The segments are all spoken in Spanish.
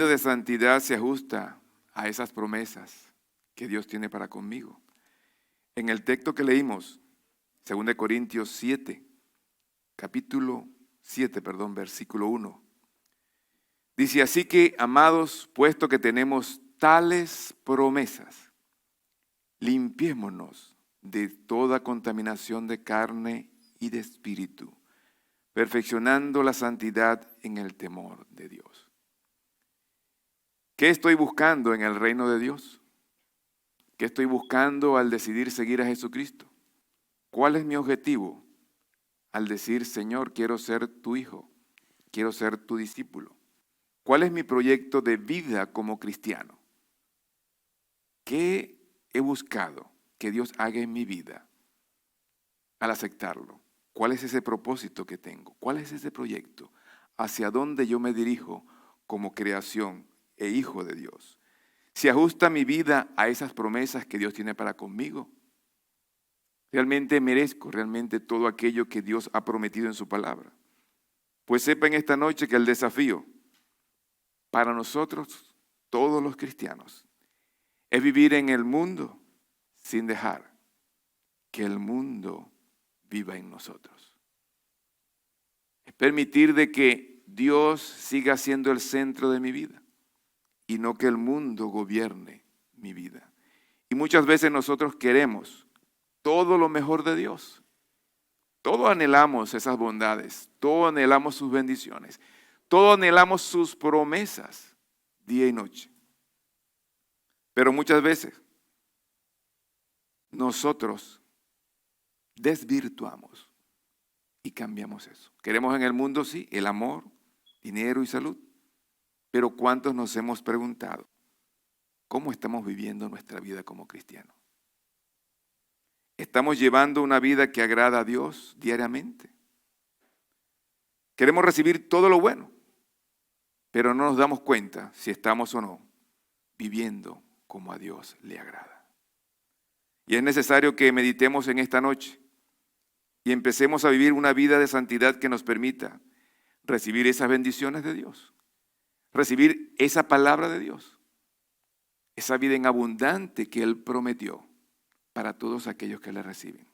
vida de santidad se ajusta a esas promesas que Dios tiene para conmigo. En el texto que leímos, 2 Corintios 7, capítulo 7, versículo 1. Dice, así que, amados, puesto que tenemos tales promesas, limpiémonos de toda contaminación de carne y de espíritu, perfeccionando la santidad en el temor de Dios. ¿Qué estoy buscando en el reino de Dios? ¿Qué estoy buscando al decidir seguir a Jesucristo? ¿Cuál es mi objetivo al decir, Señor, quiero ser tu hijo, quiero ser tu discípulo? ¿Cuál es mi proyecto de vida como cristiano? ¿Qué he buscado que Dios haga en mi vida al aceptarlo? ¿Cuál es ese propósito que tengo? ¿Cuál es ese proyecto? ¿Hacia dónde yo me dirijo como creación e hijo de Dios? ¿Se ajusta mi vida a esas promesas que Dios tiene para conmigo? ¿Realmente merezco todo aquello que Dios ha prometido en su palabra? Pues sepa en esta noche que el desafío para nosotros, todos los cristianos, es vivir en el mundo sin dejar que el mundo viva en nosotros. Es permitir de que Dios siga siendo el centro de mi vida y no que el mundo gobierne mi vida. Y muchas veces nosotros queremos todo lo mejor de Dios. Todos anhelamos esas bondades, todos anhelamos sus bendiciones, todos anhelamos sus promesas día y noche. Pero muchas veces nosotros desvirtuamos y cambiamos eso. Queremos en el mundo, sí, el amor, dinero y salud. Pero ¿cuántos nos hemos preguntado cómo estamos viviendo nuestra vida como cristianos? ¿Estamos llevando una vida que agrada a Dios diariamente? Queremos recibir todo lo bueno, pero no nos damos cuenta si estamos o no viviendo como a Dios le agrada. Y es necesario que meditemos en esta noche y empecemos a vivir una vida de santidad que nos permita recibir esas bendiciones de Dios, recibir esa palabra de Dios, esa vida en abundante que Él prometió para todos aquellos que la reciben.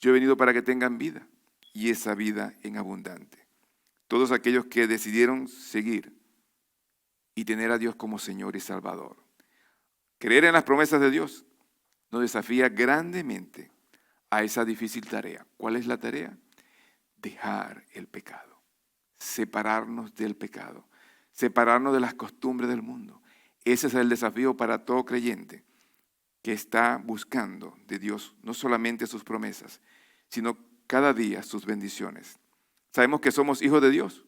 Yo he venido para que tengan vida y esa vida en abundante. Todos aquellos que decidieron seguir y tener a Dios como Señor y Salvador. Creer en las promesas de Dios nos desafía grandemente a esa difícil tarea. ¿Cuál es la tarea? Dejar el pecado, separarnos del pecado, separarnos de las costumbres del mundo. Ese es el desafío para todo creyente que está buscando de Dios no solamente sus promesas, sino cada día sus bendiciones. Sabemos que somos hijos de Dios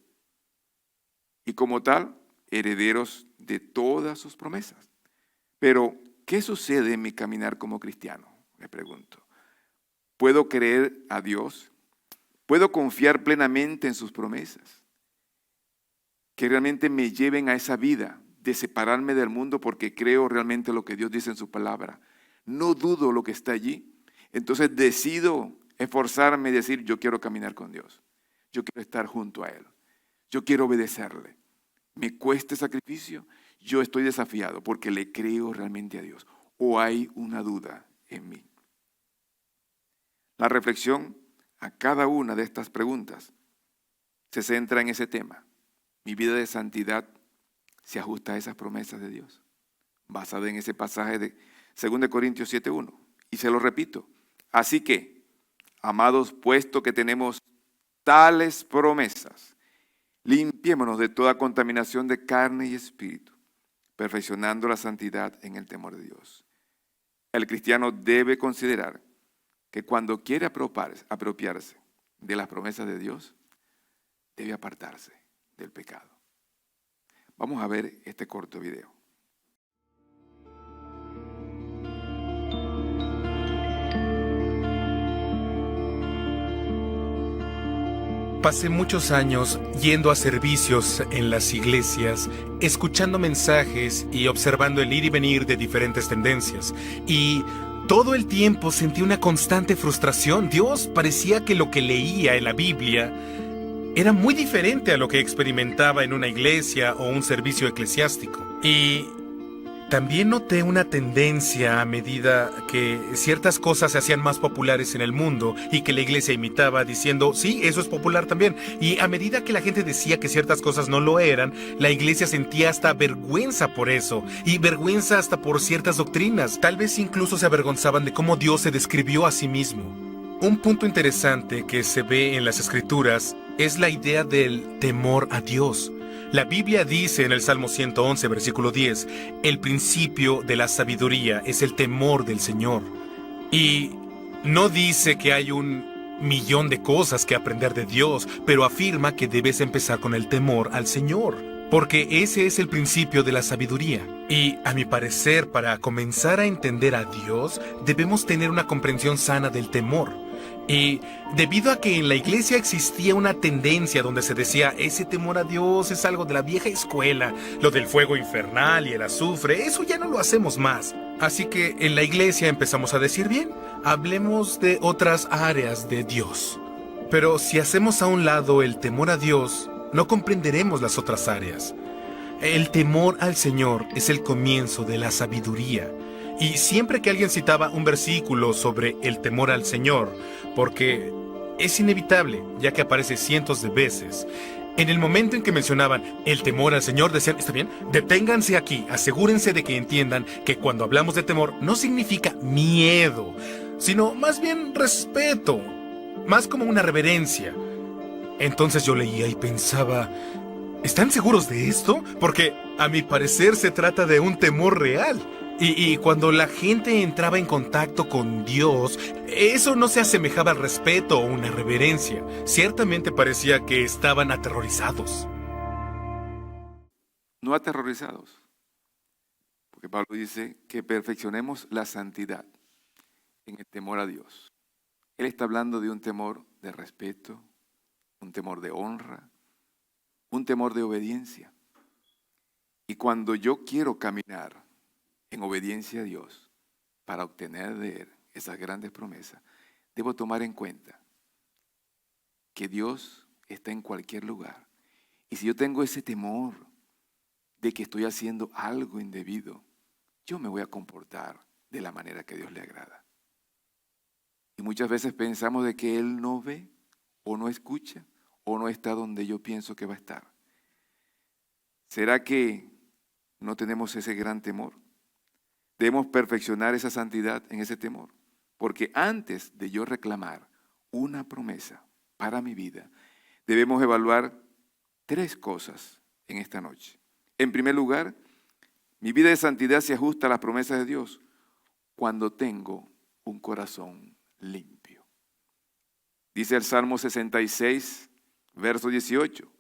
y como tal, herederos de todas sus promesas. Pero, ¿qué sucede en mi caminar como cristiano? Me pregunto. ¿Puedo creer a Dios? ¿Puedo confiar plenamente en sus promesas? Que realmente me lleven a esa vida de separarme del mundo porque creo realmente lo que Dios dice en su palabra. No dudo lo que está allí. Entonces decido esforzarme y decir, yo quiero caminar con Dios. Yo quiero estar junto a Él. Yo quiero obedecerle. Me cueste sacrificio, yo estoy desafiado porque le creo realmente a Dios. ¿O hay una duda en mí? La reflexión a cada una de estas preguntas se centra en ese tema. Mi vida de santidad se ajusta a esas promesas de Dios, basada en ese pasaje de 2 Corintios 7:1. Y se lo repito. Así que, amados, puesto que tenemos tales promesas, limpiémonos de toda contaminación de carne y espíritu, perfeccionando la santidad en el temor de Dios. El cristiano debe considerar que cuando quiere apropiarse de las promesas de Dios, debe apartarse del pecado. Vamos a ver este corto video. Pasé muchos años yendo a servicios en las iglesias, escuchando mensajes y observando el ir y venir de diferentes tendencias. Y todo el tiempo sentí una constante frustración. Dios parecía que lo que leía en la Biblia era muy diferente a lo que experimentaba en una iglesia o un servicio eclesiástico. Y también noté una tendencia a medida que ciertas cosas se hacían más populares en el mundo y que la iglesia imitaba diciendo, sí, eso es popular también. Y a medida que la gente decía que ciertas cosas no lo eran, la iglesia sentía hasta vergüenza por eso y vergüenza hasta por ciertas doctrinas. Tal vez incluso se avergonzaban de cómo Dios se describió a sí mismo. Un punto interesante que se ve en las Escrituras es la idea del temor a Dios. La Biblia dice en el Salmo 111, versículo 10, el principio de la sabiduría es el temor del Señor. Y no dice que hay un millón de cosas que aprender de Dios, pero afirma que debes empezar con el temor al Señor, porque ese es el principio de la sabiduría. Y a mi parecer, para comenzar a entender a Dios, debemos tener una comprensión sana del temor. Y debido a que en la iglesia existía una tendencia donde se decía, ese temor a Dios es algo de la vieja escuela, lo del fuego infernal y el azufre, eso ya no lo hacemos más. Así que en la iglesia empezamos a decir, bien, hablemos de otras áreas de Dios. Pero si hacemos a un lado el temor a Dios, no comprenderemos las otras áreas. El temor al Señor es el comienzo de la sabiduría. Y siempre que alguien citaba un versículo sobre el temor al Señor, porque es inevitable, ya que aparece cientos de veces, en el momento en que mencionaban el temor al Señor, decían, ¿está bien? Deténganse aquí, asegúrense de que entiendan que cuando hablamos de temor no significa miedo, sino más bien respeto, más como una reverencia. Entonces yo leía y pensaba, ¿están seguros de esto? Porque a mi parecer se trata de un temor real. Y cuando la gente entraba en contacto con Dios, eso no se asemejaba al respeto o una reverencia. Ciertamente parecía que estaban aterrorizados. No aterrorizados, porque Pablo dice que perfeccionemos la santidad en el temor a Dios. Él está hablando de un temor de respeto, un temor de honra, un temor de obediencia. Y cuando yo quiero caminar en obediencia a Dios para obtener de Él esas grandes promesas, debo tomar en cuenta que Dios está en cualquier lugar. Y si yo tengo ese temor de que estoy haciendo algo indebido, yo me voy a comportar de la manera que a Dios le agrada. Y muchas veces pensamos de que Él no ve o no escucha o no está donde yo pienso que va a estar. ¿Será que no tenemos ese gran temor? Debemos perfeccionar esa santidad en ese temor, porque antes de yo reclamar una promesa para mi vida, debemos evaluar 3 cosas en esta noche. En primer lugar, mi vida de santidad se ajusta a las promesas de Dios cuando tengo un corazón limpio. Dice el Salmo 66, verso 18,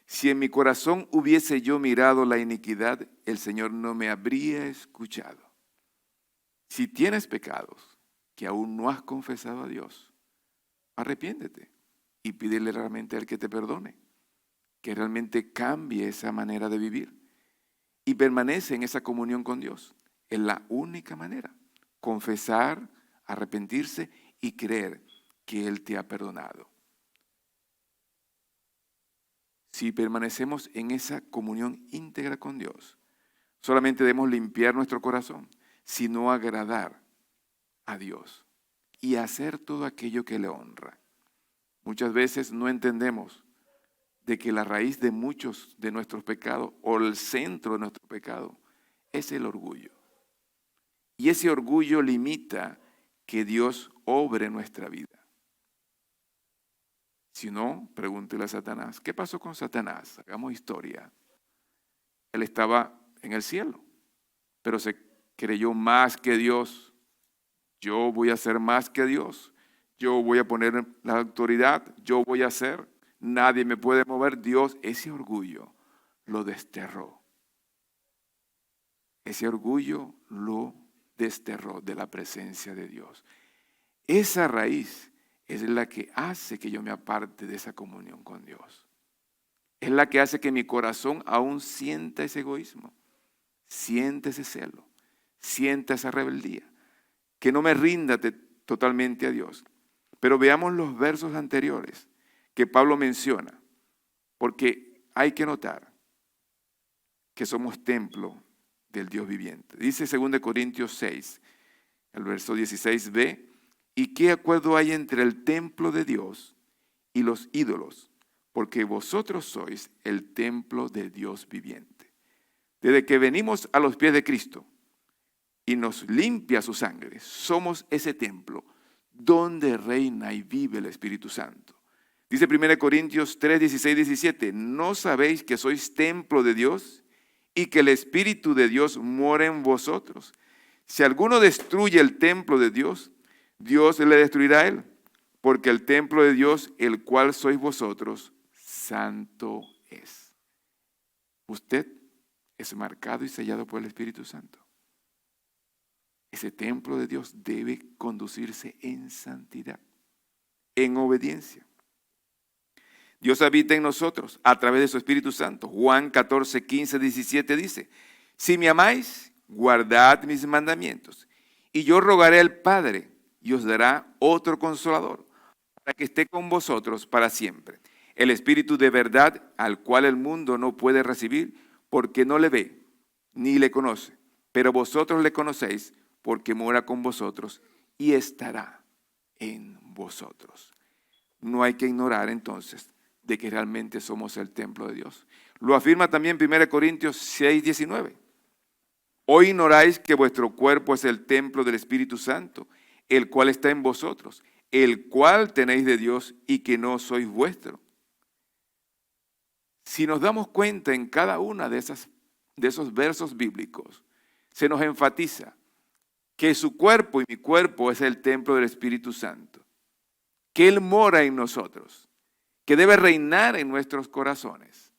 si en mi corazón hubiese yo mirado la iniquidad, el Señor no me habría escuchado. Si tienes pecados que aún no has confesado a Dios, arrepiéntete y pídele realmente a Él que te perdone, que realmente cambie esa manera de vivir y permanece en esa comunión con Dios. Es la única manera, confesar, arrepentirse y creer que Él te ha perdonado. Si permanecemos en esa comunión íntegra con Dios, solamente debemos limpiar nuestro corazón, sino agradar a Dios y hacer todo aquello que le honra. Muchas veces no entendemos de que la raíz de muchos de nuestros pecados o el centro de nuestro pecado es el orgullo. Y ese orgullo limita que Dios obre en nuestra vida. Si no, pregúntele a Satanás, ¿qué pasó con Satanás? Hagamos historia. Él estaba en el cielo, pero se creyó más que Dios. Yo voy a ser más que Dios. Yo voy a poner la autoridad. Yo voy a hacer. Nadie me puede mover. Dios, ese orgullo lo desterró. Ese orgullo lo desterró de la presencia de Dios. Esa raíz es la que hace que yo me aparte de esa comunión con Dios. Es la que hace que mi corazón aún sienta ese egoísmo, sienta ese celo, sienta esa rebeldía, que no me rinda totalmente a Dios. Pero veamos los versos anteriores que Pablo menciona. porque hay que notar que somos templo del Dios viviente. Dice 2 Corintios 6, el verso 16b, ¿y qué acuerdo hay entre el templo de Dios y los ídolos? Porque vosotros sois el templo del Dios viviente. Desde que venimos a los pies de Cristo y nos limpia su sangre, somos ese templo donde reina y vive el Espíritu Santo. Dice 1 Corintios 3, 16, 17, ¿no sabéis que sois templo de Dios y que el Espíritu de Dios mora en vosotros? Si alguno destruye el templo de Dios, Dios le destruirá a él, porque el templo de Dios, el cual sois vosotros, santo es. Usted es marcado y sellado por el Espíritu Santo. Ese templo de Dios debe conducirse en santidad, en obediencia. Dios habita en nosotros a través de su Espíritu Santo. Juan 14, 15, 17 dice, si me amáis, guardad mis mandamientos, y yo rogaré al Padre, y os dará otro consolador, para que esté con vosotros para siempre. El Espíritu de verdad, al cual el mundo no puede recibir, porque no le ve, ni le conoce. Pero vosotros le conocéis, porque mora con vosotros, y estará en vosotros. No hay que ignorar entonces de que realmente somos el templo de Dios. Lo afirma también 1 Corintios 6, 19. Hoy ignoráis que vuestro cuerpo es el templo del Espíritu Santo, el cual está en vosotros, el cual tenéis de Dios y que no sois vuestro. Si nos damos cuenta en cada una de esos versos bíblicos, se nos enfatiza que su cuerpo y mi cuerpo es el templo del Espíritu Santo, que Él mora en nosotros, que debe reinar en nuestros corazones.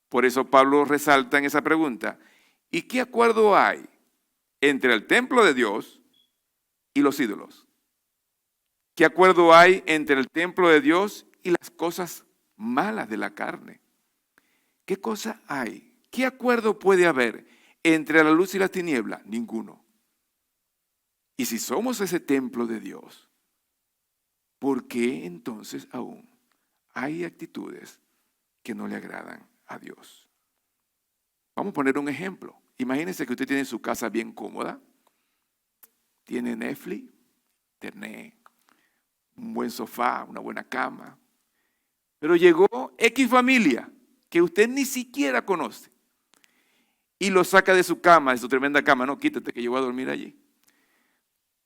Por eso Pablo resalta en esa pregunta, ¿y qué acuerdo hay entre el templo de Dios y los ídolos? ¿Qué acuerdo hay entre el templo de Dios y las cosas malas de la carne? ¿Qué cosa hay? ¿Qué acuerdo puede haber entre la luz y la tiniebla? Ninguno. Y si somos ese templo de Dios, ¿por qué entonces aún hay actitudes que no le agradan a Dios? Vamos a poner un ejemplo. Imagínense que usted tiene su casa bien cómoda, tiene Netflix, internet, un buen sofá, una buena cama, pero llegó X familia que usted ni siquiera conoce y lo saca de su cama, de su tremenda cama. No, quítate que yo voy a dormir allí.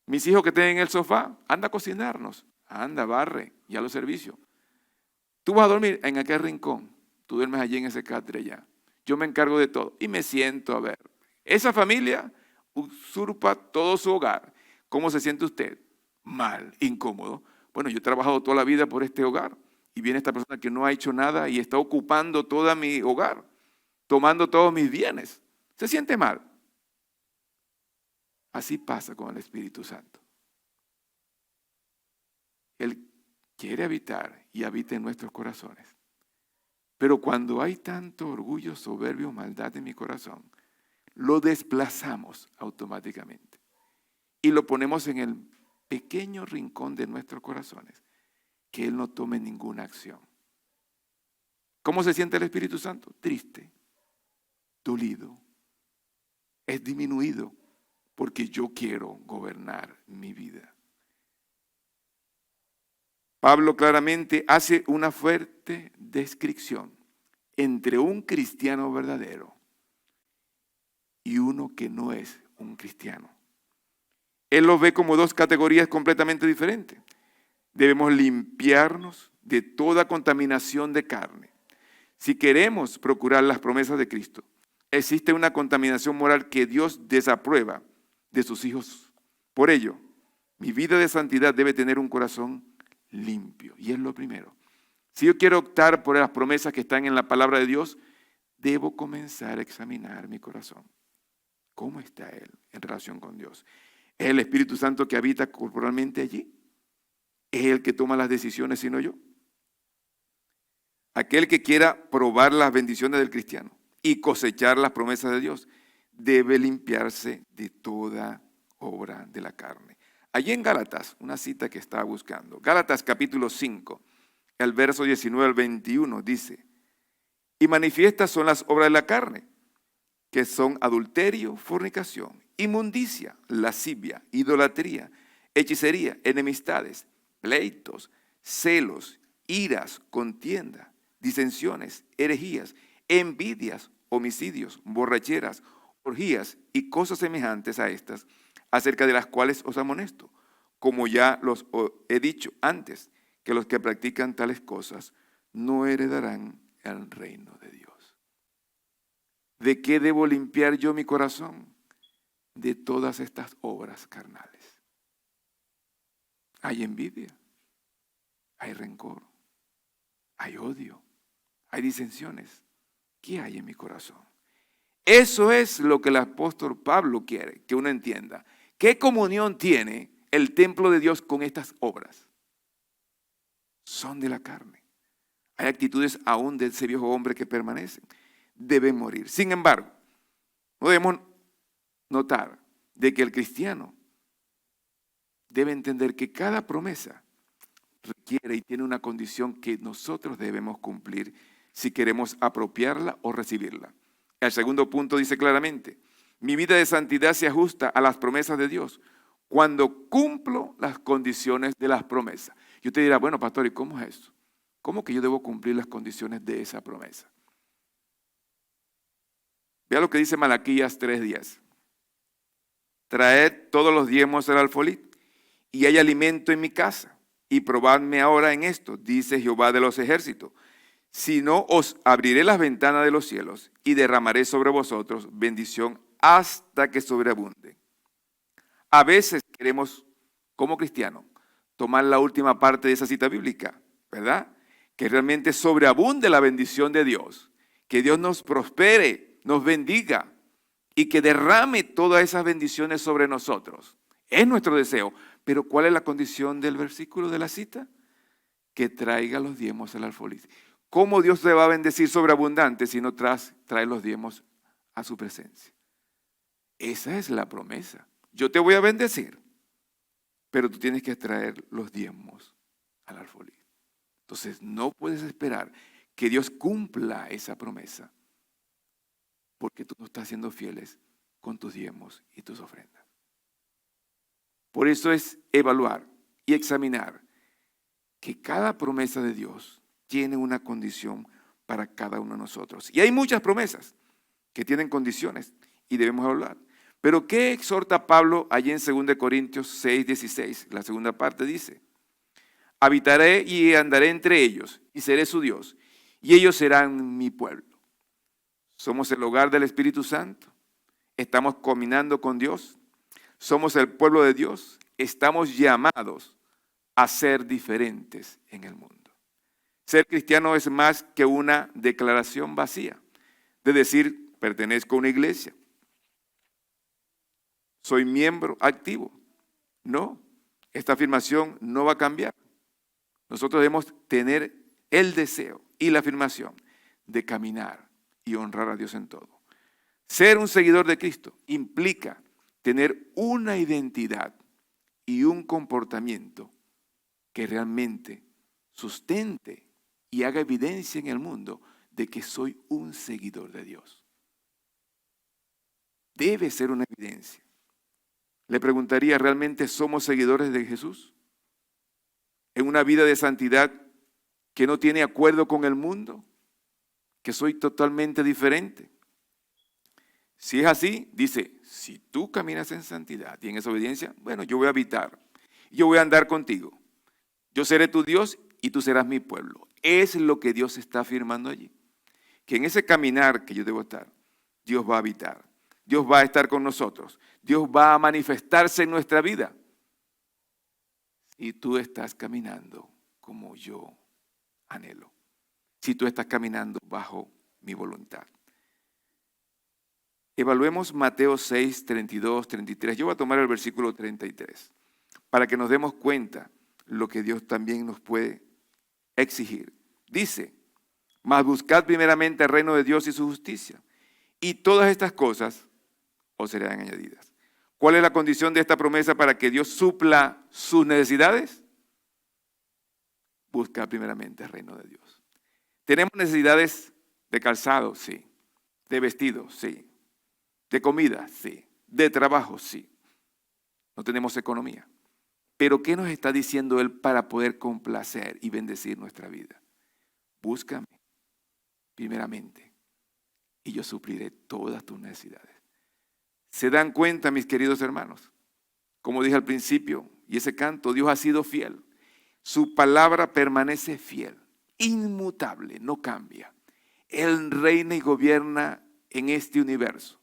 Mis hijos que tienen el sofá, anda a cocinarnos, anda, barre, ya los servicios. Tú vas a dormir en aquel rincón, tú duermes allí en ese catre ya. Yo me encargo de todo y me siento a ver. Esa familia usurpa todo su hogar. ¿Cómo se siente usted? Mal, incómodo. Bueno, yo he trabajado toda la vida por este hogar y viene esta persona que no ha hecho nada y está ocupando todo mi hogar, tomando todos mis bienes. Se siente mal. Así pasa con el Espíritu Santo. Él quiere habitar y habita en nuestros corazones. Pero cuando hay tanto orgullo, soberbia, maldad en mi corazón, lo desplazamos automáticamente y lo ponemos en el pequeño rincón de nuestros corazones, que Él no tome ninguna acción. ¿Cómo se siente el Espíritu Santo? Triste, dolido, es disminuido, porque yo quiero gobernar mi vida. Pablo claramente hace una fuerte descripción entre un cristiano verdadero y uno que no es un cristiano. Él los ve como dos categorías completamente diferentes. Debemos limpiarnos de toda contaminación de carne. Si queremos procurar las promesas de Cristo, existe una contaminación moral que Dios desaprueba de sus hijos. Por ello, mi vida de santidad debe tener un corazón limpio. Y es lo primero. Si yo quiero optar por las promesas que están en la palabra de Dios, debo comenzar a examinar mi corazón. ¿Cómo está Él en relación con Dios? ¿Es el Espíritu Santo que habita corporalmente allí? ¿Es el que toma las decisiones y no yo? Aquel que quiera probar las bendiciones del cristiano y cosechar las promesas de Dios, debe limpiarse de toda obra de la carne. Allí en Gálatas, una cita que estaba buscando. Gálatas capítulo 5, el verso 19 al 21, dice: y manifiestas son las obras de la carne, que son adulterio, fornicación, inmundicia, lascivia, idolatría, hechicería, enemistades, pleitos, celos, iras, contienda, disensiones, herejías, envidias, homicidios, borracheras, orgías y cosas semejantes a estas, acerca de las cuales os amonesto, como ya los he dicho antes, que los que practican tales cosas no heredarán el reino de Dios. ¿De qué debo limpiar yo mi corazón? De todas estas obras carnales. Hay envidia, hay rencor, hay odio, hay disensiones. ¿Qué hay en mi corazón? Eso es lo que el apóstol Pablo quiere que uno entienda. ¿Qué comunión tiene el templo de Dios con estas obras? Son de la carne. Hay actitudes aún de ese viejo hombre que permanecen. Deben morir. Sin embargo, podemos notar de que el cristiano debe entender que cada promesa requiere y tiene una condición que nosotros debemos cumplir si queremos apropiarla o recibirla. El segundo punto dice claramente: mi vida de santidad se ajusta a las promesas de Dios cuando cumplo las condiciones de las promesas. Y usted dirá: bueno, pastor, ¿y cómo es eso? ¿Cómo que yo debo cumplir las condiciones de esa promesa? Vea lo que dice Malaquías 3:10. Traed todos los diezmos al alfolí, y hay alimento en mi casa, y probadme ahora en esto, dice Jehová de los ejércitos. Si no, os abriré las ventanas de los cielos y derramaré sobre vosotros bendición hasta que sobreabunde. A veces queremos, como cristianos, tomar la última parte de esa cita bíblica, ¿verdad? Que realmente sobreabunde la bendición de Dios, que Dios nos prospere, nos bendiga y que derrame todas esas bendiciones sobre nosotros. Es nuestro deseo. Pero ¿cuál es la condición del versículo de la cita? Que traiga los diezmos al alfolí. ¿Cómo Dios te va a bendecir sobreabundante si no trae los diezmos a su presencia? Esa es la promesa. Yo te voy a bendecir, pero tú tienes que traer los diezmos al alfolí. Entonces no puedes esperar que Dios cumpla esa promesa porque tú no estás siendo fieles con tus diezmos y tus ofrendas. Por eso es evaluar y examinar que cada promesa de Dios tiene una condición para cada uno de nosotros. Y hay muchas promesas que tienen condiciones y debemos hablar. Pero ¿qué exhorta Pablo allí en 2 Corintios 6:16? La segunda parte dice: habitaré y andaré entre ellos y seré su Dios, y ellos serán mi pueblo. Somos el hogar del Espíritu Santo. Estamos caminando con Dios. Somos el pueblo de Dios. Estamos llamados a ser diferentes en el mundo. Ser cristiano es más que una declaración vacía de decir: pertenezco a una iglesia, soy miembro activo. No, esta afirmación no va a cambiar. Nosotros debemos tener el deseo y la afirmación de caminar y honrar a Dios en todo. Ser un seguidor de Cristo implica tener una identidad y un comportamiento que realmente sustente y haga evidencia en el mundo de que soy un seguidor de Dios. Debe ser una evidencia. Le preguntaría: ¿realmente somos seguidores de Jesús? En una vida de santidad que no tiene acuerdo con el mundo, que soy totalmente diferente. Si es así, dice: si tú caminas en santidad y en esa obediencia, bueno, yo voy a habitar, yo voy a andar contigo. Yo seré tu Dios y tú serás mi pueblo. Es lo que Dios está afirmando allí. Que en ese caminar que yo debo estar, Dios va a habitar. Dios va a estar con nosotros. Dios va a manifestarse en nuestra vida. Y tú estás caminando como yo anhelo. Si tú estás caminando bajo mi voluntad. Evaluemos Mateo 6, 32, 33. Yo voy a tomar el versículo 33 para que nos demos cuenta lo que Dios también nos puede exigir. Dice: mas buscad primeramente el reino de Dios y su justicia, y todas estas cosas os serán añadidas. ¿Cuál es la condición de esta promesa para que Dios supla sus necesidades? Busca primeramente el reino de Dios. ¿Tenemos necesidades de calzado? Sí. ¿De vestido? Sí. ¿De comida? Sí. ¿De trabajo? Sí. No tenemos economía. Pero ¿qué nos está diciendo Él para poder complacer y bendecir nuestra vida? Búscame primeramente y yo supliré todas tus necesidades. ¿Se dan cuenta, mis queridos hermanos? Como dije al principio, y ese canto, Dios ha sido fiel. Su palabra permanece fiel, inmutable, no cambia. Él reina y gobierna en este universo.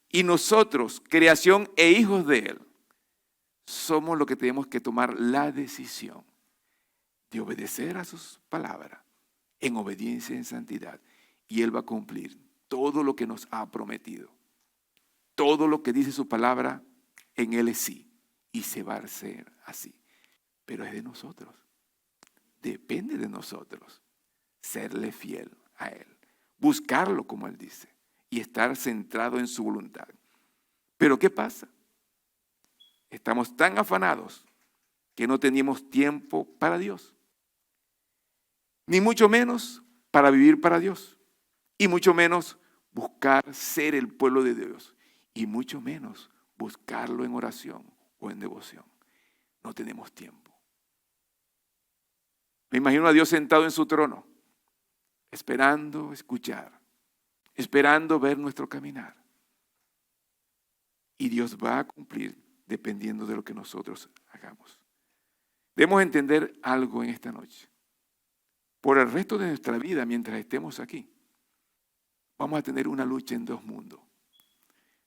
Y nosotros, creación e hijos de Él, somos los que tenemos que tomar la decisión de obedecer a sus palabras en obediencia y en santidad. Y Él va a cumplir todo lo que nos ha prometido. Todo lo que dice su palabra, en Él es sí. Y se va a hacer así. Pero es de nosotros. Depende de nosotros serle fiel a Él. Buscarlo como Él dice. Y estar centrado en su voluntad. Pero ¿qué pasa? Estamos tan afanados que no teníamos tiempo para Dios. Ni mucho menos para vivir para Dios. Y mucho menos buscar ser el pueblo de Dios. Y mucho menos buscarlo en oración o en devoción. No tenemos tiempo. Me imagino a Dios sentado en su trono, esperando escuchar, esperando ver nuestro caminar. Y Dios va a cumplir dependiendo de lo que nosotros hagamos. Debemos entender algo en esta noche. Por el resto de nuestra vida, mientras estemos aquí, vamos a tener una lucha en dos mundos.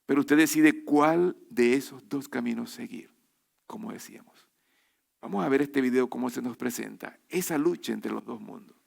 Pero usted decide cuál de esos dos caminos seguir, como decíamos. Vamos a ver este video cómo se nos presenta esa lucha entre los dos mundos.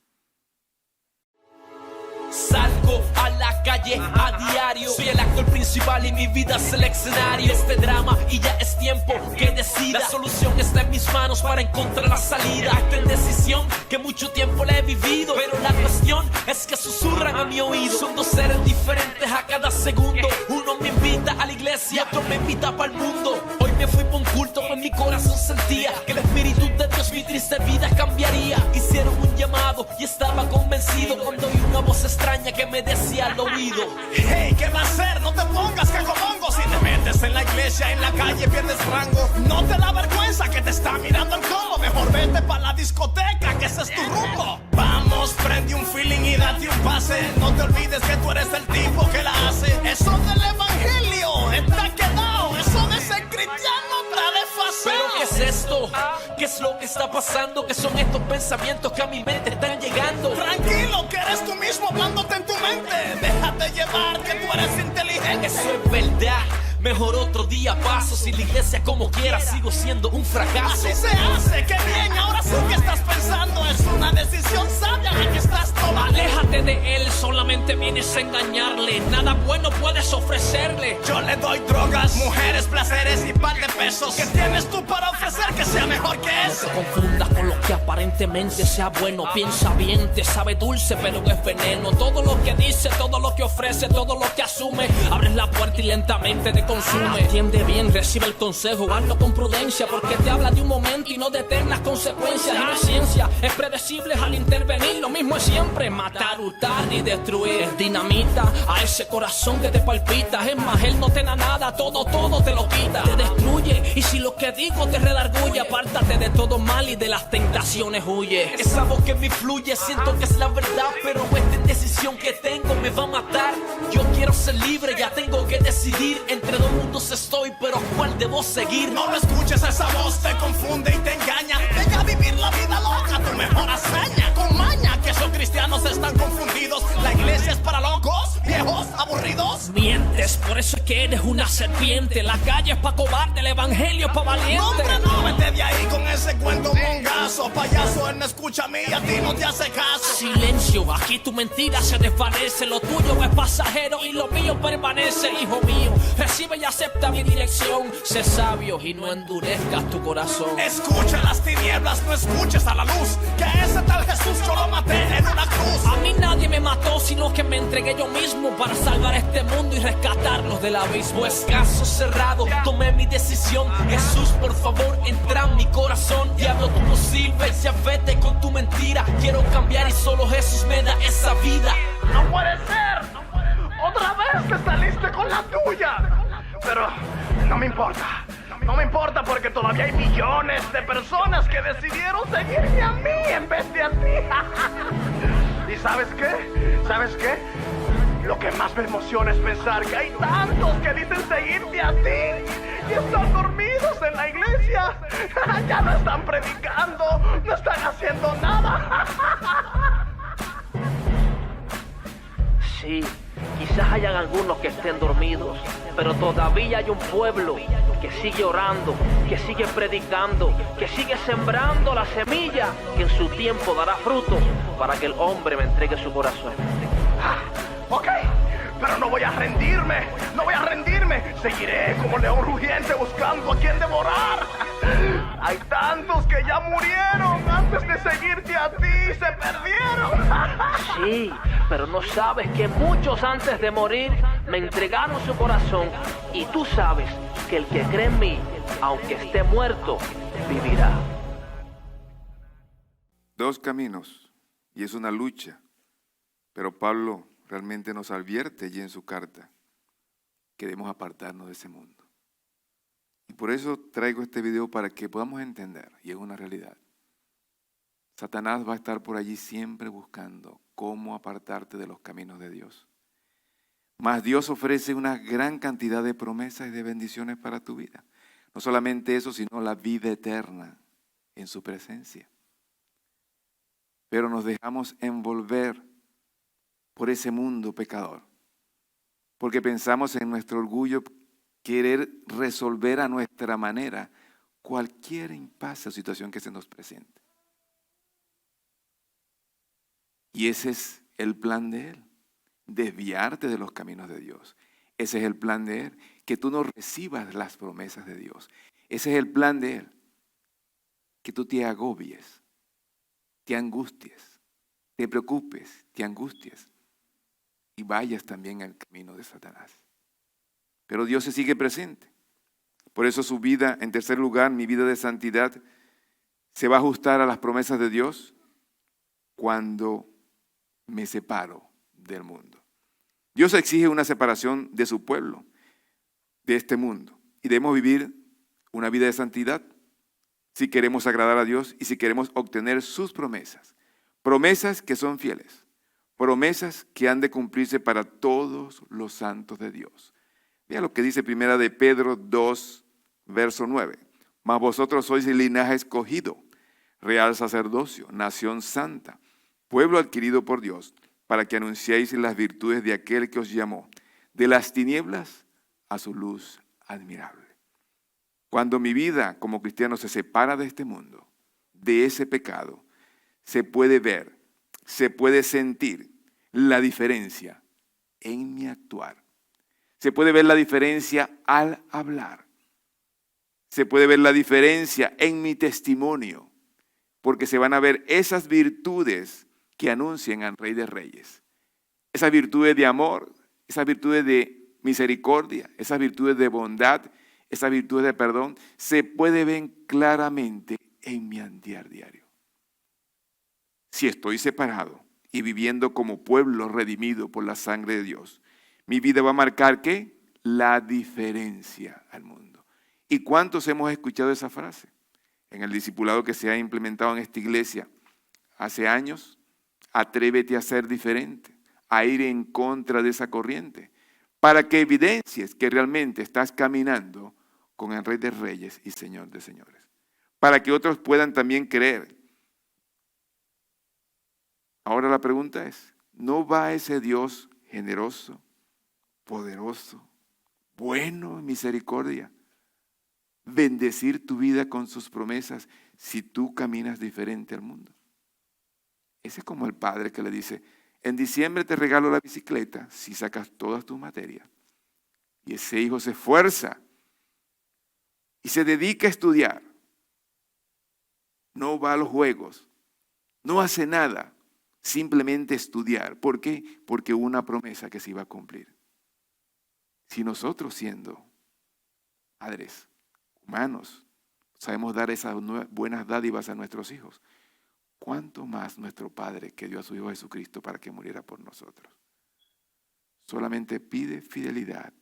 Salgo a la calle a diario. Soy el actor principal y mi vida es el escenario de este drama y ya es tiempo que decida. La solución está en mis manos para encontrar la salida. Esta indecisión que mucho tiempo la he vivido, pero la cuestión es que susurran a mi oído. Son dos seres diferentes a cada segundo. Uno me invita a la iglesia, otro me invita para el mundo. Hoy me fui por un culto, pues mi corazón sentía que el espíritu de Dios mi triste vida cambiaría. Hicieron un llamado y estaba convencido cuando oí una voz extraña que me decía al oído: hey, ¿qué va a hacer? No te pongas cagomongo. Si te metes en la iglesia, en la calle pierdes rango. No te da vergüenza que te está mirando el codo. Mejor vete pa' la discoteca, que ese es tu rumbo. Vamos, prende un feeling y date un pase. No te olvides que tú eres el tipo que la hace. Eso del evangelio está quedado. Eso de ser cristiano está desfasado. ¿Pero qué es esto? ¿Qué es lo que está pasando? ¿Qué son estos pensamientos que a mi mente están llegando? Tranquilo, que eres tú mismo hablándote en tu mente. Déjate llevar, que tú eres inteligente. Eso es verdad. Mejor otro día paso. Si la iglesia como quiera sigo siendo un fracaso. Así se hace, qué bien, ahora sí que estás pensando. Es una decisión sabia la que estás tomando. Aléjate de él, solamente vienes a engañarle. Nada bueno puedes ofrecerle. Yo le doy drogas, mujeres, placeres y par de pesos. ¿Qué tienes tú para ofrecer que sea mejor que eso? No te confundas con lo que aparentemente sea bueno. Piensa bien, te sabe dulce pero es veneno. Todo lo que dice, todo lo que ofrece, todo lo que asume, abres la puerta y lentamente te consume. Entiende bien, recibe el consejo, hazlo con prudencia, porque te habla de un momento y no de eternas consecuencias. Y no es ciencia, es predecible al intervenir. Lo mismo es siempre, matar, hurtar y destruir. Es dinamita a ese corazón que te palpita. Es más, él no te da nada, todo te lo quita. Te destruye, y si lo que digo te redarguye, apártate de todo mal y de las tentaciones huye. Esa voz que me fluye, siento que es la verdad, pero esta indecisión que tengo me va a matar. Yo quiero ser libre, ya tengo que decidir. Entre dos mundos estoy, pero ¿cuál debo seguir? No lo escuches, esa voz te confunde y te engaña. Deja vivir la vida loca, tu mejor hazaña. Con maña, que esos cristianos están confundidos. La iglesia es para locos, viejos, aburridos. Mientes, por eso es que eres una serpiente. La calle es pa' cobarde, el evangelio es pa' valiente. No, hombre, no, vete de ahí con ese cuento mongazo. Payaso, él no escucha a mí y a ti no te hace caso. Silencio, aquí tu mentira se desvanece. Lo tuyo es pasajero y lo mío permanece. Hijo mío, recibe y acepta mi dirección. Sé sabio y no endurezcas tu corazón. Escucha las tinieblas tinieblas, no escuches a la luz, que ese tal Jesús yo lo maté en una cruz. A mí nadie me mató, sino que me entregué yo mismo para salvar este mundo y rescatarnos del abismo. Pues caso cerrado, tomé mi decisión. Jesús, por favor, entra en mi corazón. Diablo, tú no sirves, ya vete con tu mentira. Quiero cambiar y solo Jesús me da esa vida. No puede ser. Otra vez te saliste con la tuya. Pero no me importa. No me importa porque todavía hay millones de personas que decidieron seguirme a mí en vez de a ti. ¿Y sabes qué? ¿Sabes qué? Lo que más me emociona es pensar que hay tantos que dicen seguirte a ti y están dormidos en la iglesia. Ya no están predicando, no están haciendo nada. Sí, quizás hayan algunos que estén dormidos, pero todavía hay un pueblo que sigue orando, que sigue predicando, que sigue sembrando la semilla que en su tiempo dará frutos para que el hombre me entregue su corazón. Ok, pero no voy a rendirme, no voy a rendirme. Seguiré como león rugiente buscando a quien devorar. Hay tantos que ya murieron antes de seguirte a ti, se perdieron. Sí, pero no sabes que muchos antes de morir me entregaron su corazón. Y tú sabes que el que cree en mí, aunque esté muerto, vivirá. Dos caminos, y es una lucha, pero Pablo realmente nos advierte allí en su carta que debemos apartarnos de ese mundo. Y por eso traigo este video para que podamos entender, y es una realidad. Satanás va a estar por allí siempre buscando cómo apartarte de los caminos de Dios. Mas Dios ofrece una gran cantidad de promesas y de bendiciones para tu vida. No solamente eso, sino la vida eterna en su presencia. Pero nos dejamos envolver por ese mundo pecador, porque pensamos en nuestro orgullo querer resolver a nuestra manera cualquier impasse o situación que se nos presente. Y ese es el plan de Él, desviarte de los caminos de Dios. Ese es el plan de Él, que tú no recibas las promesas de Dios. Ese es el plan de Él, que tú te agobies, te angusties, te preocupes, te angusties y vayas también al camino de Satanás. Pero Dios se sigue presente. Por eso su vida, en tercer lugar, mi vida de santidad, se va a ajustar a las promesas de Dios cuando me separo del mundo. Dios exige una separación de su pueblo, de este mundo. Y debemos vivir una vida de santidad si queremos agradar a Dios y si queremos obtener sus promesas. Promesas que son fieles. Promesas que han de cumplirse para todos los santos de Dios. Mira lo que dice primera de Pedro 2, verso 9. Mas vosotros sois el linaje escogido, real sacerdocio, nación santa, pueblo adquirido por Dios, para que anunciéis las virtudes de aquel que os llamó, de las tinieblas a su luz admirable. Cuando mi vida como cristiano se separa de este mundo, de ese pecado, se puede ver, se puede sentir la diferencia en mi actuar. Se puede ver la diferencia al hablar. Se puede ver la diferencia en mi testimonio, porque se van a ver esas virtudes que anuncian al Rey de Reyes. Esas virtudes de amor, esas virtudes de misericordia, esas virtudes de bondad, esas virtudes de perdón, se puede ver claramente en mi andar diario. Si estoy separado y viviendo como pueblo redimido por la sangre de Dios, mi vida va a marcar ¿qué? La diferencia al mundo. ¿Y cuántos hemos escuchado esa frase? En el discipulado que se ha implementado en esta iglesia hace años, atrévete a ser diferente, a ir en contra de esa corriente, para que evidencies que realmente estás caminando con el Rey de Reyes y Señor de Señores. Para que otros puedan también creer. Ahora la pregunta es, ¿no va ese Dios generoso, poderoso, bueno en misericordia, bendecir tu vida con sus promesas si tú caminas diferente al mundo? Ese es como el padre que le dice, en diciembre te regalo la bicicleta si sacas todas tus materias. Y ese hijo se esfuerza y se dedica a estudiar. no va a los juegos, no hace nada, simplemente estudiar. ¿Por qué? Porque hubo una promesa que se iba a cumplir. Si nosotros, siendo padres humanos, sabemos dar esas buenas dádivas a nuestros hijos, ¿cuánto más nuestro Padre que dio a su Hijo Jesucristo para que muriera por nosotros? Solamente pide fidelidad,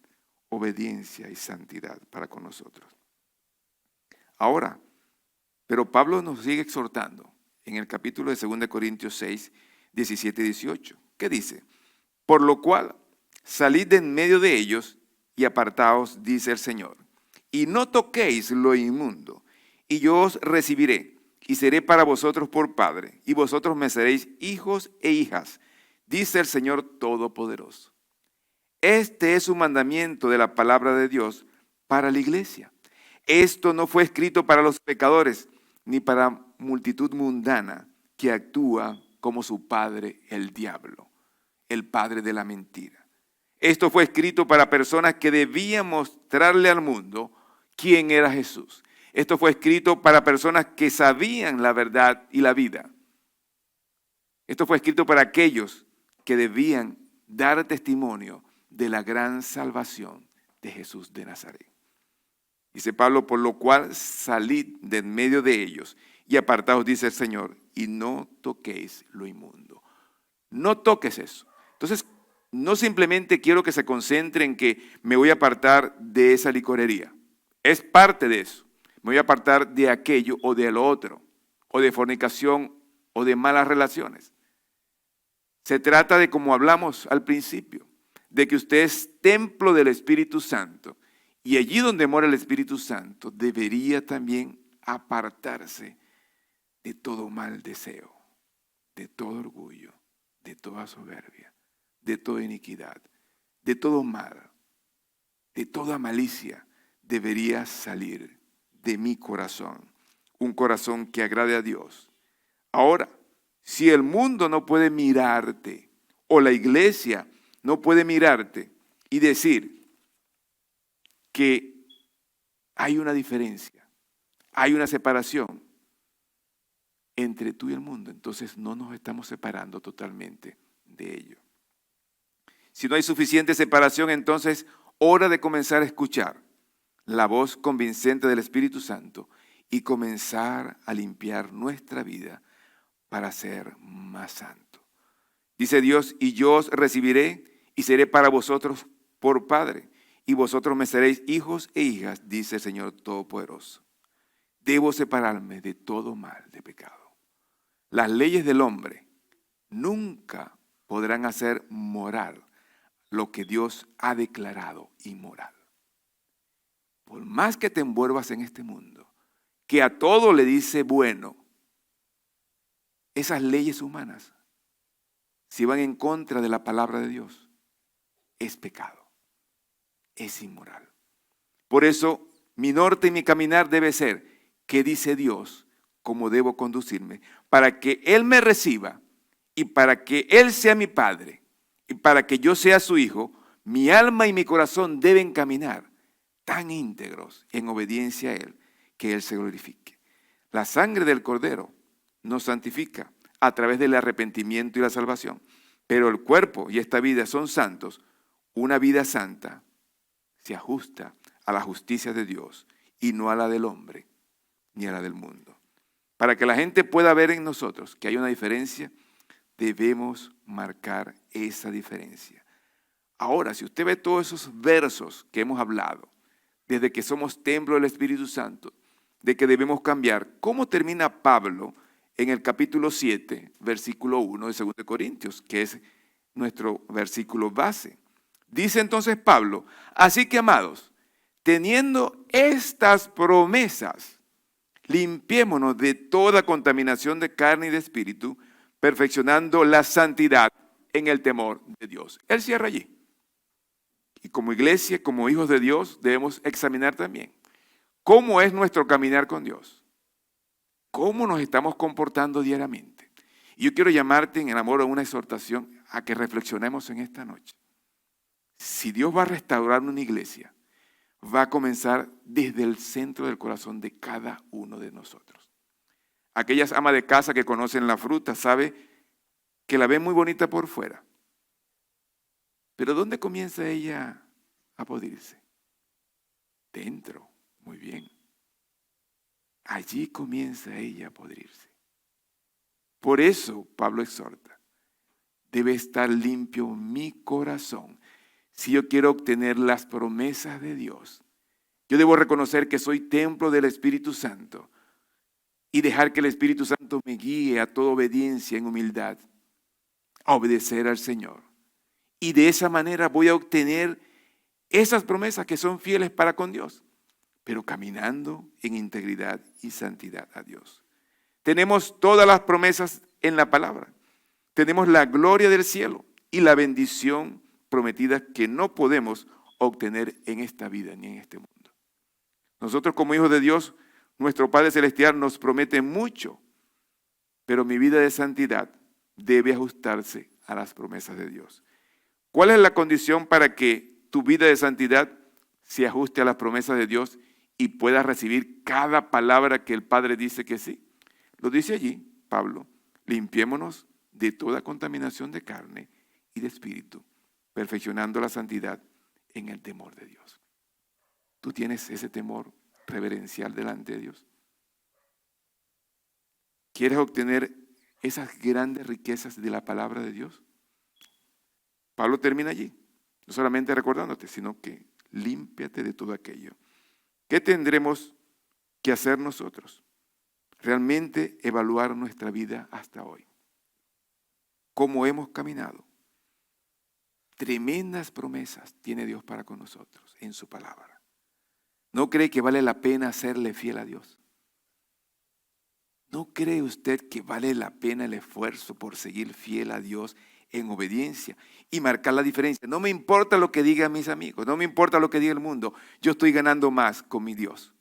obediencia y santidad para con nosotros. Ahora, pero Pablo nos sigue exhortando en el capítulo de 2 Corintios 6, 17 y 18. ¿Qué dice? Por lo cual, salid de en medio de ellos y apartaos, dice el Señor, y no toquéis lo inmundo, y yo os recibiré, y seré para vosotros por Padre, y vosotros me seréis hijos e hijas, dice el Señor Todopoderoso. Este es un mandamiento de la palabra de Dios para la iglesia. Esto no fue escrito para los pecadores, ni para multitud mundana que actúa como su padre el diablo, el padre de la mentira. Esto fue escrito para personas que debían mostrarle al mundo quién era Jesús. Esto fue escrito para personas que sabían la verdad y la vida. Esto fue escrito para aquellos que debían dar testimonio de la gran salvación de Jesús de Nazaret. Dice Pablo, por lo cual salid de en medio de ellos y apartaos, dice el Señor, y no toquéis lo inmundo. No toques eso. Entonces, no simplemente quiero que se concentre en que me voy a apartar de esa licorería. Es parte de eso. Me voy a apartar de aquello o de lo otro, o de fornicación o de malas relaciones. Se trata de, como hablamos al principio, de que usted es templo del Espíritu Santo, y allí donde mora el Espíritu Santo debería también apartarse de todo mal deseo, de todo orgullo, de toda soberbia, de toda iniquidad, de todo mal, de toda malicia. Debería salir de mi corazón, un corazón que agrade a Dios. Ahora, si el mundo no puede mirarte, o la iglesia no puede mirarte y decir que hay una diferencia, hay una separación entre tú y el mundo, entonces no nos estamos separando totalmente de ello. Si no hay suficiente separación, entonces hora de comenzar a escuchar la voz convincente del Espíritu Santo y comenzar a limpiar nuestra vida para ser más santo. Dice Dios, y yo os recibiré y seré para vosotros por Padre, y vosotros me seréis hijos e hijas, dice el Señor Todopoderoso. Debo separarme de todo mal, de pecado. Las leyes del hombre nunca podrán hacer moral lo que Dios ha declarado inmoral. Por más que te envuelvas en este mundo, que a todo le dice bueno, esas leyes humanas, si van en contra de la palabra de Dios, es pecado, es inmoral. Por eso, mi norte y mi caminar debe ser, ¿qué dice Dios? ¿Cómo debo conducirme? Para que Él me reciba y para que Él sea mi Padre y para que yo sea su hijo, mi alma y mi corazón deben caminar tan íntegros en obediencia a Él, que Él se glorifique. La sangre del Cordero nos santifica a través del arrepentimiento y la salvación, pero el cuerpo y esta vida son santos. Una vida santa se ajusta a la justicia de Dios y no a la del hombre ni a la del mundo. Para que la gente pueda ver en nosotros que hay una diferencia, debemos marcar esa diferencia. Ahora, si usted ve todos esos versos que hemos hablado, desde que somos templo del Espíritu Santo, de que debemos cambiar, ¿cómo termina Pablo en el capítulo 7, versículo 1 de 2 Corintios, que es nuestro versículo base? Dice entonces Pablo, así que amados, teniendo estas promesas, limpiémonos de toda contaminación de carne y de espíritu, perfeccionando la santidad en el temor de Dios. Él cierra allí. Y como iglesia, como hijos de Dios, debemos examinar también cómo es nuestro caminar con Dios. ¿Cómo nos estamos comportando diariamente? Y yo quiero llamarte en el amor a una exhortación a que reflexionemos en esta noche. Si Dios va a restaurar una iglesia, va a comenzar desde el centro del corazón de cada uno de nosotros. Aquellas amas de casa que conocen la fruta, sabe que la ven muy bonita por fuera. Pero ¿dónde comienza ella a podrirse? Dentro, muy bien. Allí comienza ella a podrirse. Por eso Pablo exhorta, debe estar limpio mi corazón. Si yo quiero obtener las promesas de Dios, yo debo reconocer que soy templo del Espíritu Santo y dejar que el Espíritu Santo me guíe a toda obediencia en humildad, a obedecer al Señor. Y de esa manera voy a obtener esas promesas que son fieles para con Dios, pero caminando en integridad y santidad a Dios. Tenemos todas las promesas en la palabra. Tenemos la gloria del cielo y la bendición prometida que no podemos obtener en esta vida ni en este mundo. Nosotros como hijos de Dios, nuestro Padre Celestial nos promete mucho, pero mi vida de santidad debe ajustarse a las promesas de Dios. ¿Cuál es la condición para que tu vida de santidad se ajuste a las promesas de Dios y puedas recibir cada palabra que el Padre dice que sí? Lo dice allí Pablo, limpiémonos de toda contaminación de carne y de espíritu, perfeccionando la santidad en el temor de Dios. ¿Tú tienes ese temor reverencial delante de Dios? ¿Quieres obtener esas grandes riquezas de la palabra de Dios? Pablo termina allí, no solamente recordándote, sino que límpiate de todo aquello. ¿Qué tendremos que hacer nosotros? Realmente evaluar nuestra vida hasta hoy. ¿Cómo hemos caminado? Tremendas promesas tiene Dios para con nosotros en su palabra. ¿No cree que vale la pena serle fiel a Dios? ¿No cree usted que vale la pena el esfuerzo por seguir fiel a Dios en obediencia y marcar la diferencia? No me importa lo que digan mis amigos, no me importa lo que diga el mundo, yo estoy ganando más con mi Dios.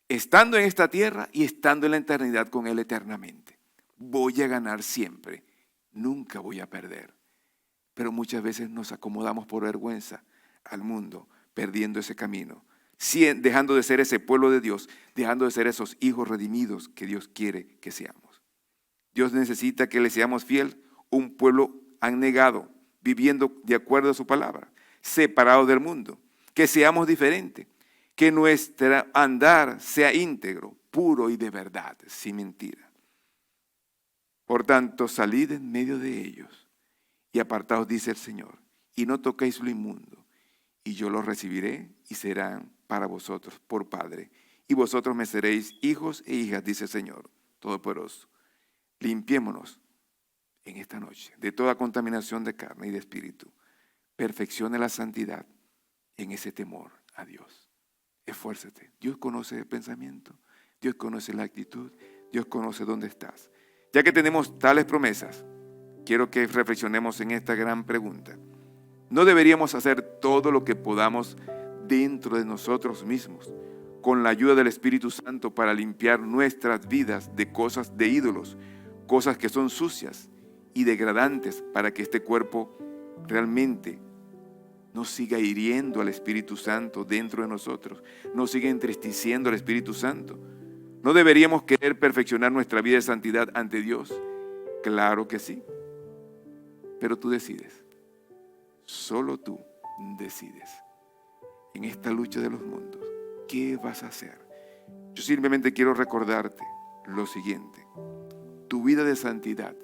Estando en esta tierra y estando en la eternidad con Él eternamente. Voy a ganar siempre, nunca voy a perder. Pero muchas veces nos acomodamos por vergüenza al mundo, perdiendo ese camino, dejando de ser ese pueblo de Dios, dejando de ser esos hijos redimidos que Dios quiere que seamos. Dios necesita que le seamos fiel, un pueblo abnegado, viviendo de acuerdo a su palabra, separados del mundo, que seamos diferentes, que nuestro andar sea íntegro, puro y de verdad, sin mentira. Por tanto, salid en medio de ellos y apartaos, dice el Señor, y no toquéis lo inmundo, y yo los recibiré y serán para vosotros por Padre, y vosotros me seréis hijos e hijas, dice el Señor Todopoderoso. Limpiémonos en esta noche de toda contaminación de carne y de espíritu. Perfeccione la santidad en ese temor a Dios. Esfuérzate. Dios conoce el pensamiento, Dios conoce la actitud, Dios conoce dónde estás. Ya que tenemos tales promesas, quiero que reflexionemos en esta gran pregunta. ¿No deberíamos hacer todo lo que podamos dentro de nosotros mismos, con la ayuda del Espíritu Santo, para limpiar nuestras vidas de cosas de ídolos, cosas que son sucias y degradantes, para que este cuerpo realmente no siga hiriendo al Espíritu Santo dentro de nosotros, no siga entristeciendo al Espíritu Santo? ¿No deberíamos querer perfeccionar nuestra vida de santidad ante Dios? Claro que sí, pero tú decides, solo tú decides. En esta lucha de los mundos, ¿qué vas a hacer? Yo simplemente quiero recordarte lo siguiente: tu vida de santidad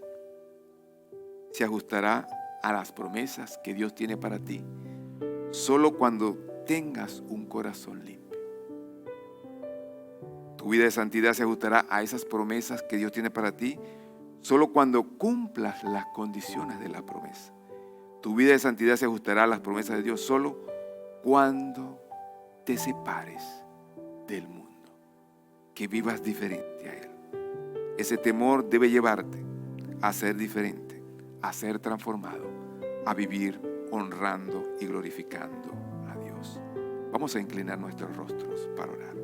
se ajustará a las promesas que Dios tiene para ti solo cuando tengas un corazón limpio. Tu vida de santidad se ajustará a esas promesas que Dios tiene para ti solo cuando cumplas las condiciones de la promesa. Tu vida de santidad se ajustará a las promesas de Dios solo cuando te separes del mundo, que vivas diferente a Él. Ese temor debe llevarte a ser diferente, a ser transformado, a vivir honrando y glorificando a Dios. Vamos a inclinar nuestros rostros para orar.